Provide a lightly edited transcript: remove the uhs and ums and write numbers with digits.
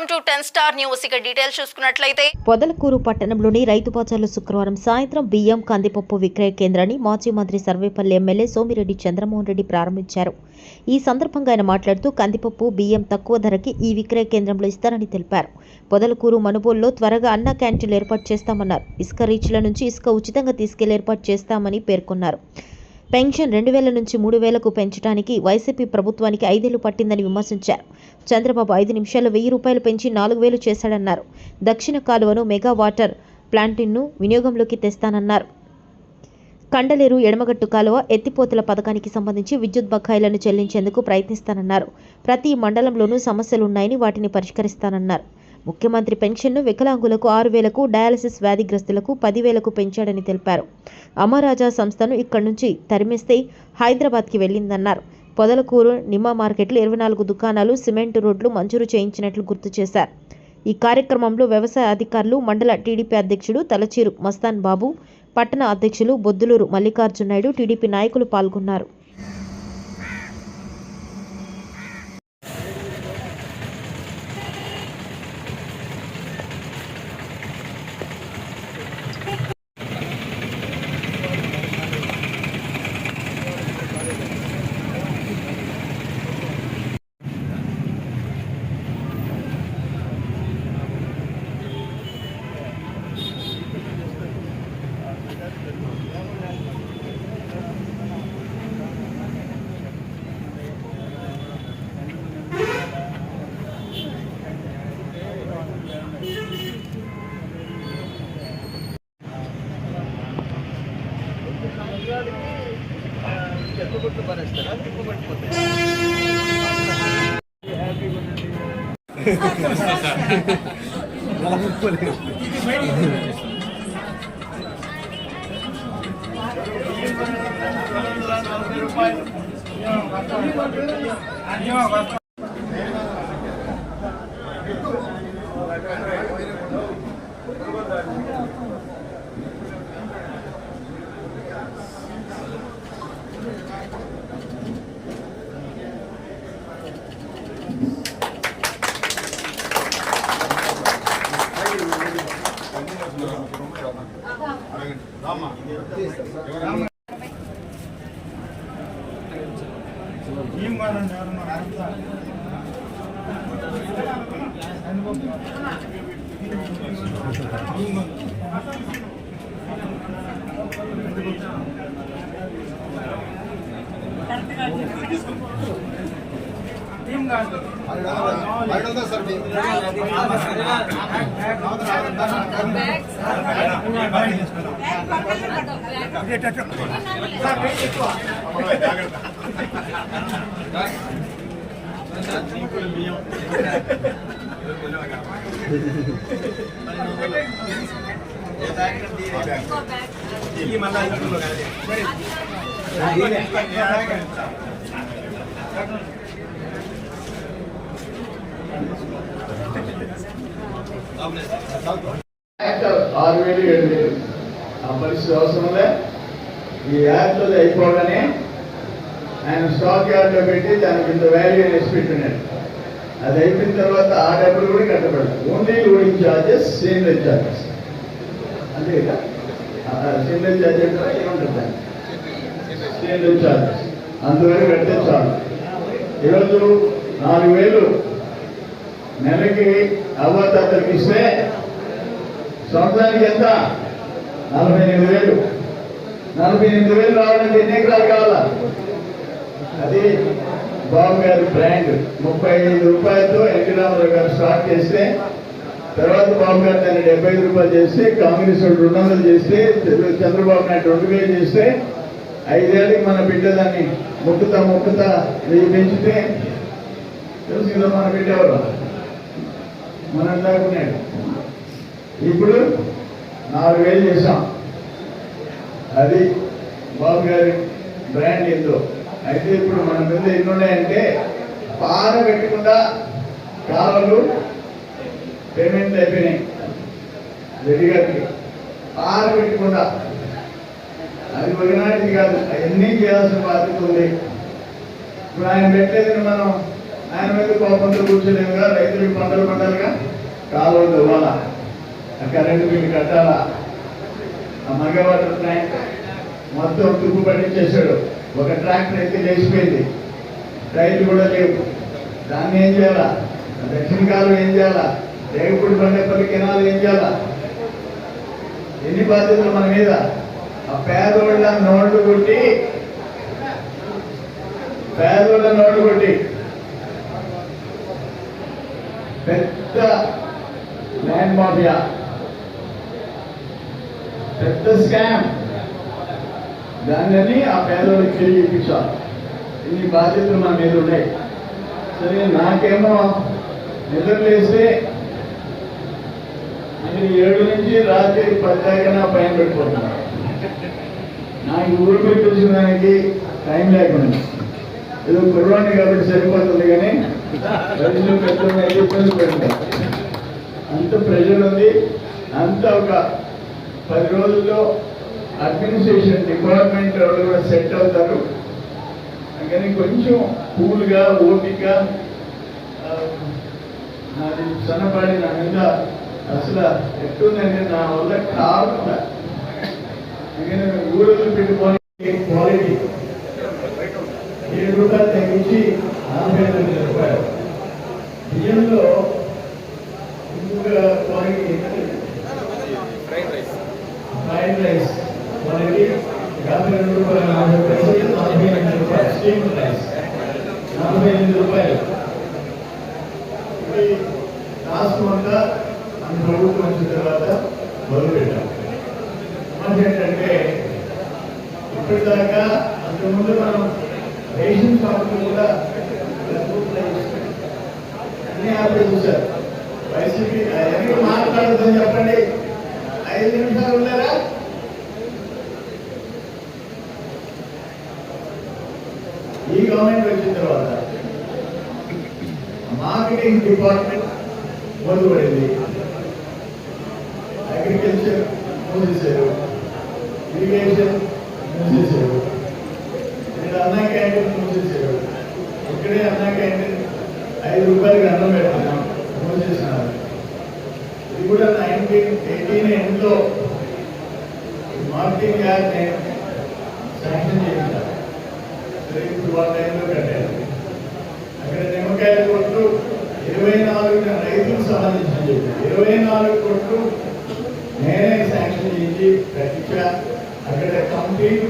Welcome to 10 star news. ఇక details చూసుకున్నట్లయితే పొదలకూరు పట్టణంలోని రైతు బజార్లో శుక్రవారం సాయంత్రం బియ్యం కందిపప్పు విక్రయ కేంద్రాన్ని మాజీ మంత్రి సర్వేపల్లి ఎమ్మెల్యే సోమిరెడ్డి చంద్రమోహన్ రెడ్డి ప్రారంభించారు. ఈ సందర్భంగా ఆయన మాట్లాడుతూ కందిపప్పు బియ్యం తక్కువ ధరకి ఈ విక్రయ కేంద్రంలో ఇస్తారని తెలిపారు. పొదలకూరు మనుబోల్లో త్వరగా అన్న క్యాంటీన్లు ఏర్పాటు చేస్తామన్నారు. ఇసుక రీచ్ల నుంచి ఇసుక ఉచితంగా తీసుకెళ్లి ఏర్పాటు చేస్తామని పేర్కొన్నారు. పెన్షన్ 2000 నుంచి 3000కు పెంచడానికి వైసీపీ ప్రభుత్వానికి 5 ఏళ్లు పట్టిందని విమర్శించారు. చంద్రబాబు 5 నిమిషాల్లో 1000 రూపాయలు పెంచి 4000 చేశాడన్నారు. దక్షిణ కాలువను మెగా వాటర్ ప్లాంట్ను వినియోగంలోకి తెస్తానన్నారు. కండలేరు ఎడమగట్టు కాలువ ఎత్తిపోతల పథకానికి సంబంధించి విద్యుత్ బకాయిలను చెల్లించేందుకు ప్రయత్నిస్తానన్నారు. ప్రతి మండలంలోనూ సమస్యలున్నాయని వాటిని పరిష్కరిస్తానన్నారు. ముఖ్యమంత్రి పెన్షన్ను వికలాంగులకు 6000కు, డయాలసిస్ వ్యాధిగ్రస్తులకు 10,000కు పెంచాడని తెలిపారు. అమరాజా సంస్థను ఇక్కడి నుంచి తరిమేస్తే హైదరాబాద్కి వెళ్లిందన్నారు. పొదలకూరు నిమ్మ మార్కెట్లో 24 దుకాణాలు, సిమెంట్ రోడ్లు మంజూరు చేయించినట్లు గుర్తు చేశారు. ఈ కార్యక్రమంలో వ్యవసాయ అధికారులు, మండల టీడీపీ అధ్యక్షుడు తలచీరు మస్తాన్ బాబు, పట్టణ అధ్యక్షులు బొద్దులూరు మల్లికార్జున నాయుడు, టీడీపీ నాయకులు పాల్గొన్నారు. పరిస్థితి అవసరంలే. ఈ యాప్లో అయిపోగానే ఆయన స్టాక్ యార్డ్లో పెట్టి దానికి ఇంత వాల్యూ వేసి పెట్టినాడు. అది అయిపోయిన తర్వాత ఆ డబ్బులు కూడా కట్టబడదు. Only loading charges, seigniorage charges అంతే కదా. సీనరేజ్ ఛార్జెస్ ఏముంటుంది? సీనరేజ్ ఛార్జెస్ అంతవరకు కడితే చాలు. ఈరోజు 4000 నెలకి అవ్వతాతలకు ఇస్తే సంవత్సరానికి ఎంత? 48,000. 48,000 రావాలంటే ఎన్ని ఎకరాలు కావాలా? అది బాబు గారి బ్రాండ్. 35 రూపాయలతో ఎన్టీ రామారావు గారు స్టార్ట్ చేస్తే, తర్వాత బాబు గారు దాన్ని 75 రూపాయలు చేస్తే, కాంగ్రెస్ 200 చేస్తే, చంద్రబాబు నాయుడు 2000 చేస్తే, 5 ఏళ్ళకి మన బిడ్డ దాన్ని ముక్కుతా 1000 పెంచితే తెలుసు కదా మన బిడ్డ ఎవరు మనం దాకున్నాడు. ఇప్పుడు 4000 చేశాం. అది బాబు గారి బ్రాండ్ ఏందో. అయితే ఇప్పుడు మన మీద ఎన్ని ఉన్నాయంటే, పార పెట్టకుండా కాలువలు పేమెంట్లు అయిపోయినాయి. రెడ్డి గారికి పార పెట్టకుండా, అది ఒకనాటిది కాదు, అవన్నీ చేయాల్సిన బాధ్యత ఉంది. ఇప్పుడు ఆయన పెట్టలేదని మనం ఆయన మీద కోపంతో కూర్చోలేదుగా, రైతులకు పంటలు పండాలిగా, కాలువలు ఇవ్వాలా, ఆ కరెంటు బిల్లు కట్టాలా, ఆ మగ వాటర్ ట్యాంక్ మొత్తం తుప్పు పట్టించేశాడు. ఒక ట్రాక్టర్ ఎత్తి లేచిపోయింది, రైలు కూడా లేవు. దాన్ని ఏం చేయాలా? దక్షిణ కాలం ఏం చేయాలా? రేగుపూడి బండపల్లి కెనాలు ఏం చేయాలా? ఎన్ని బాధ్యతలు మన మీద. ఆ పేదోళ్ళ నోట్లు కొట్టి పెద్ద ల్యాండ్ మాఫియా, పెద్ద స్కామ్, దాన్ని ఆ పేదోళ్ళకి తిరిగి ఇప్పించాలి. ఇన్ని బాధ్యతలు మన మీద ఉన్నాయి. సరే, నాకేమో నిద్రలేస్తే నేను 7 నుంచి రాత్రి 10 దాకా నా పైన పెట్టిపోతున్నాను. నాకు ఊరు పెట్టొచ్చిన దానికి టైం లేకుండా, ఏదో కుర్రాన్ని కాబట్టి సరిపోతుంది, కానీ వయసులో పెద్దలు అయితే ఇబ్బంది పెడతారు. అంత ప్రెషర్ ఉంది. అంత ఒక 10 రోజుల్లో అడ్మినిస్ట్రేషన్ డిపార్ట్మెంట్ వాళ్ళు కూడా సెట్ అవుతారు. అందుకని కొంచెం కూల్గా, ఓపిక, నాది సన్నపాడి నా మీద అసలు ఎట్టుందంటే నా వల్ల కాకుండా. అందుకని ఊరులు పెట్టుకొని క్వాలిటీ 7 రూపాయలు తగ్గించి 49 రూపాయలు. బియ్యంలో ఇంకొక క్వాలిటీ ఫ్రైడ్ రైస్ క్వాలిటీ 52 రూపాయలు 40 పైసలు, 48 రూపాయలు. స్టీమ్ రైస్ 48 రూపాయలు. ఇది రాష్ట్రంగా మన ప్రభుత్వం వచ్చిన తర్వాత మొదలుపెట్టాం. ఏంటంటే ఇప్పటిదాకా అంతకుముందు మనం రేషన్ షాపులు కూడా అన్ని ఆపే చూశారు. వైసీపీ ఎవరికి మాట్లాడుతుందని చెప్పండి, 5 నిమిషాలు ఉన్నారా? ఈ గవర్నమెంట్ వచ్చిన తర్వాత మార్కెటింగ్ డిపార్ట్మెంట్ మొదలుపడింది. అగ్రికల్చర్ మూసేశారు, ఇరిగేషన్ మూసేశారు, ఇక్కడ అన్నా క్యాంటీన్ మూసేశారు. ఇక్కడే అన్నా క్యాంటీన్ 5 రూపాయలకి అన్నం పెడుతున్నాం, మూసేసినారు. ఇది కూడా 1918 ఎండ్లో మార్కెటింగ్ యాక్ట్ శాంక్షన్ చేయించారు. ఇప్పుడు వాళ్ళ టైంలో కట్టారు. అక్కడ నిమ్మకాయల కొట్లు 24 రైతులకు సంబంధించి 24 కోట్లు నేనే శాంక్షన్ చేసి కట్టించా. అక్కడ కంప్లీట్